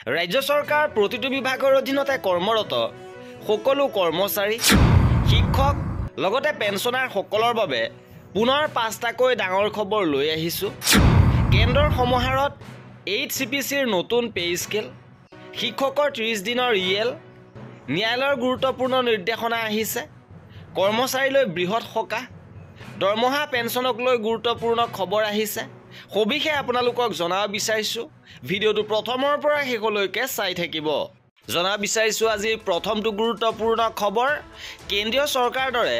ৰাজ্য চৰকাৰ প্ৰতিটো বিভাগৰ অধীনতে কৰ্মৰত সকলো কৰ্মচাৰী শিক্ষক লগতে পেঞ্চনাৰ সকলৰ বাবে পুনৰ ৫টাকৈ ডাঙৰ খবৰ লৈ আহিছো। কেন্দ্ৰৰ সমাহাৰত 8 CPCৰ নতুন পে স্কেল, শিক্ষকৰ 30 দিনৰ ইএল, ন্যায়ালয়ৰ গুৰুত্বপূৰ্ণ নিৰ্দেশনা আহিছে, কৰ্মচাৰীলৈ বৃহৎ সকাহ, দৰমহা পেঞ্চনক লৈ গুৰুত্বপূৰ্ণ খবৰ আহিছে। সবিশেষ আপোনালোকক জনাব বিচাৰিছোঁ। ভিডিঅ'টো প্ৰথমৰ পৰা শেষলৈকে চাই থাকিব। জনাব বিচাৰিছোঁ আজিৰ প্ৰথমটো গুৰুত্বপূৰ্ণ খবৰ। কেন্দ্ৰীয় চৰকাৰৰ দৰে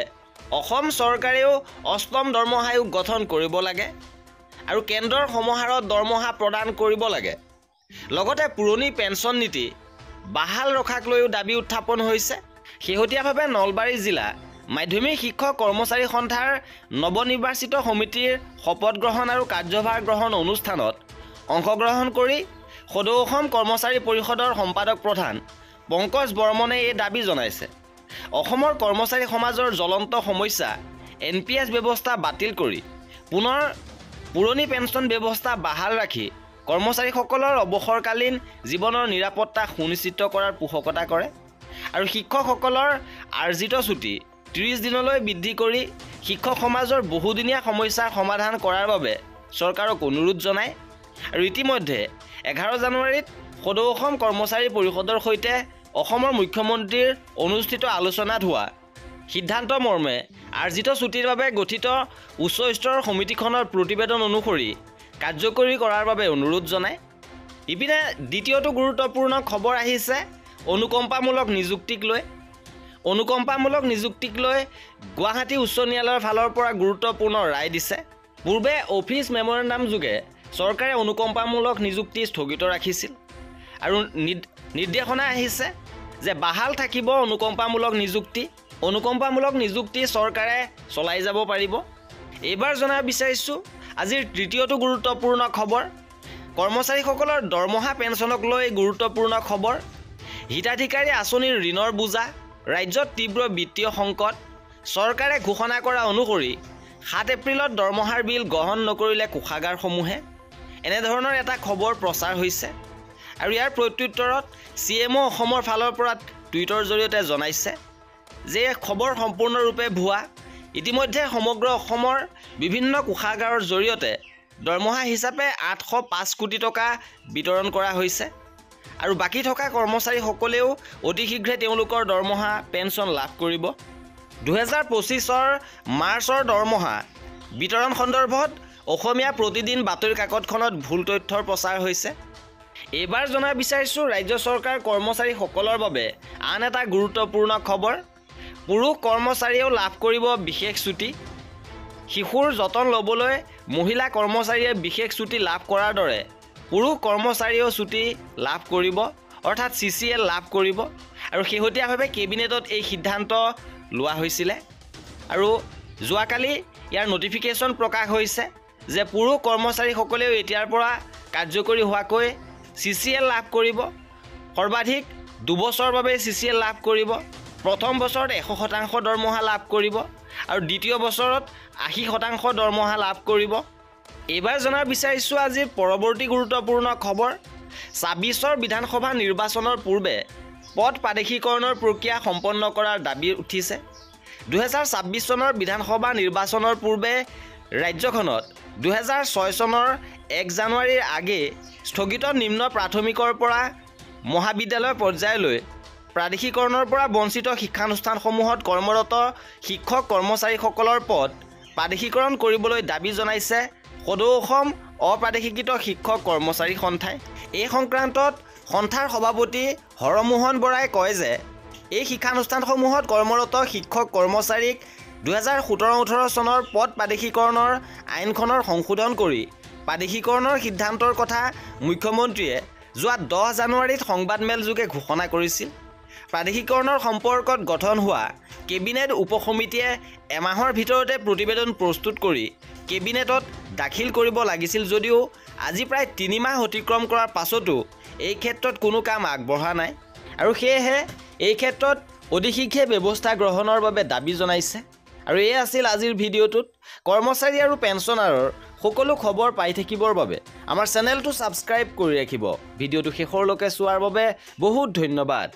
অসম চৰকাৰেও ৮ম দৰমহা আয়োগ গঠন কৰিব লাগে আৰু কেন্দ্ৰৰ সমাহাৰত দৰমহা প্ৰদান কৰিব লাগে। লগতে পুৰণি পেঞ্চন নীতি বাহাল ৰখাক লৈও দাবী উত্থাপন হৈছে। শেহতীয়াভাৱে নলবাৰী জিলা মাধ্যমিক শিক্ষক কৰ্মচাৰী সন্থাৰ নৱনিৰ্বাচিত সমিতিৰ শপত গ্ৰহণ আৰু কাৰ্যভাৰ গ্ৰহণ অনুষ্ঠানত অংশগ্ৰহণ কৰি সদৌ অসম কৰ্মচাৰী পৰিষদৰ সম্পাদক প্ৰধান পংকজ বৰ্মনে এই দাবী জনাইছে। অসমৰ কৰ্মচাৰী সমাজৰ জ্বলন্ত সমস্যা NPS ব্যৱস্থা বাতিল কৰি পুনৰ পুৰণি পেঞ্চন ব্যৱস্থা বাহাল ৰাখি কৰ্মচাৰীসকলৰ অৱসৰকালীন জীৱনৰ নিৰাপত্তা সুনিশ্চিত কৰাৰ পোষকতা কৰে আৰু শিক্ষকসকলৰ আৰ্জিত ছুটি 30 দিনলৈ বৃদ্ধি কৰি শিক্ষক সমাজৰ বহুদিনীয়া সমস্যাৰ সমাধান কৰাৰ বাবে চৰকাৰক অনুৰোধ জনায়। আৰু ইতিমধ্যে 11 জানুৱাৰীত সদৌ অসম কৰ্মচাৰী পৰিষদৰ সৈতে অসমৰ মুখ্যমন্ত্ৰীৰ অনুষ্ঠিত আলোচনাত হোৱা সিদ্ধান্ত মৰ্মে আৰ্জিত ছুটিৰ বাবে গঠিত উচ্চ স্তৰৰ সমিতিখনৰ প্ৰতিবেদন অনুসৰি কাৰ্যকৰী কৰাৰ বাবে অনুৰোধ জনায়। ইপিনে দ্বিতীয়টো গুৰুত্বপূৰ্ণ খবৰ আহিছে অনুকম্পামূলক নিযুক্তিক লৈ। অনুকম্পামূলক নিযুক্তিক লৈ গুৱাহাটী উচ্চ ন্যায়ালয়ৰ ফালৰ পৰা গুৰুত্বপূৰ্ণ ৰায় দিছে। পূৰ্বে অফিচ মেমৰেণ্ডাম যোগে চৰকাৰে অনুকম্পামূলক নিযুক্তি স্থগিত ৰাখিছিল আৰু নিৰ্দেশনা আহিছে যে বাহাল থাকিব অনুকম্পামূলক নিযুক্তি। অনুকম্পামূলক নিযুক্তি চৰকাৰে চলাই যাব পাৰিব। এইবাৰ জনাব বিচাৰিছোঁ আজিৰ তৃতীয়টো গুৰুত্বপূৰ্ণ খবৰ। কৰ্মচাৰীসকলৰ দৰমহা পেঞ্চনক লৈ গুৰুত্বপূৰ্ণ খবৰ। হিতাধিকাৰী আঁচনিৰ ঋণৰ বোজা, ৰাজ্যত তীব্ৰ বিত্তীয় সংকট। চৰকাৰে ঘোষণা কৰা অনুসৰি 7 এপ্ৰিলত দৰমহাৰ বিল গ্ৰহণ নকৰিলে কোষাগাৰসমূহে। এনেধৰণৰ এটা খবৰ প্ৰচাৰ হৈছে আৰু ইয়াৰ প্ৰত্যুত্তৰত CMO অসমৰ ফালৰ পৰা টুইটৰ জৰিয়তে জনাইছে যে খবৰ সম্পূৰ্ণৰূপে ভুৱা। ইতিমধ্যে সমগ্ৰ অসমৰ বিভিন্ন কোষাগাৰৰ জৰিয়তে দৰমহা হিচাপে 805 কোটি টকা বিতৰণ কৰা হৈছে আৰু বাকী থকা কৰ্মচাৰীসকলেও অতি শীঘ্ৰে তেওঁলোকৰ দৰমহা পেঞ্চন লাভ কৰিব। 2025 মাৰ্চৰ দৰমহা বিতৰণ সন্দৰ্ভত অসমীয়া প্ৰতিদিন বাতৰি কাকতখনত ভুল তথ্যৰ প্ৰচাৰ হৈছে। এইবাৰ জনাব বিচাৰিছোঁ ৰাজ্য চৰকাৰ কৰ্মচাৰীসকলৰ বাবে আন এটা গুৰুত্বপূৰ্ণ খবৰ। পুৰুষ কৰ্মচাৰীয়েও লাভ কৰিব বিশেষ ছুটি। শিশুৰ যতন ল'বলৈ মহিলা কৰ্মচাৰীয়ে বিশেষ ছুটি লাভ কৰাৰ দৰে পুৰুষ কৰ্মচাৰীয়েও ছুটি লাভ কৰিব, অৰ্থাৎ CCL লাভ কৰিব। আৰু শেহতীয়াভাৱে কেবিনেটত এই সিদ্ধান্ত লোৱা হৈছিলে আৰু যোৱাকালি ইয়াৰ নটিফিকেশ্যন প্ৰকাশ হৈছে যে পুৰুষ কৰ্মচাৰীসকলেও এতিয়াৰ পৰা কাৰ্যকৰী হোৱাকৈ CCL লাভ কৰিব। সৰ্বাধিক 2 বছৰৰ বাবে CCL লাভ কৰিব। প্ৰথম বছৰত 100% দৰমহা লাভ কৰিব আৰু দ্বিতীয় বছৰত 80% দৰমহা লাভ কৰিব। এইবাৰ জনাব বিচাৰিছোঁ আজিৰ পৰৱৰ্তী গুৰুত্বপূৰ্ণ খবৰ। 26 বিধানসভা নিৰ্বাচনৰ পূৰ্বে পদ প্ৰাদেশিকৰণৰ প্ৰক্ৰিয়া সম্পন্ন কৰাৰ দাবী উঠিছে। 2026 চনৰ বিধানসভা নিৰ্বাচনৰ পূৰ্বে ৰাজ্যখনত 2006 চনৰ 1 জানুৱাৰীৰ আগেয়ে স্থগিত নিম্ন প্ৰাথমিকৰ পৰা মহাবিদ্যালয় পৰ্যায়লৈ প্ৰাদেশিকৰণৰ পৰা বঞ্চিত শিক্ষানুষ্ঠানসমূহত কৰ্মৰত শিক্ষক কৰ্মচাৰীসকলৰ পদ প্ৰাদেশিকৰণ কৰিবলৈ দাবী জনাইছে সদৌ অসম অপ্ৰাদেশিকৃত শিক্ষক কৰ্মচাৰী সন্থাই। এই সংক্ৰান্তত সন্থাৰ সভাপতি হৰমোহন বৰাই কয় যে এই শিক্ষানুষ্ঠানসমূহত কৰ্মৰত শিক্ষক কৰ্মচাৰীক 2017-18 চনৰ পদ প্ৰাদেশিকৰণৰ আইনখনৰ সংশোধন কৰি প্ৰাদেশিকৰণৰ সিদ্ধান্তৰ কথা মুখ্যমন্ত্ৰীয়ে যোৱা 10 জানুৱাৰীত সংবাদমেল যোগে ঘোষণা কৰিছিল। প্ৰাদেশিকৰণৰ সম্পৰ্কত গঠন হোৱা কেবিনেট উপসমিতিয়ে এমাহৰ ভিতৰতে প্ৰতিবেদন প্ৰস্তুত কৰি কেবিনেটত দাখিল কৰিব লাগিছিল যদিও আজি প্ৰায় 3 মাহ অতিক্ৰম কৰাৰ পাছতো এই ক্ষেত্ৰত কোনো কাম আগবঢ়া নাই আৰু সেয়েহে এই ক্ষেত্ৰত অতি শীঘ্ৰে ব্যৱস্থা গ্ৰহণৰ বাবে দাবী জনাইছে। আৰু এই আছিল আজিৰ ভিডিঅ'টোত কৰ্মচাৰী আৰু পেঞ্চনাৰৰ সকলো খবৰ পাই থাকিবৰ বাবে আমাৰ চেনেলটো ছাবস্ক্ৰাইব কৰি ৰাখিব। ভিডিঅ'টো শেষৰলৈকে চোৱাৰ বাবে বহুত ধন্যবাদ।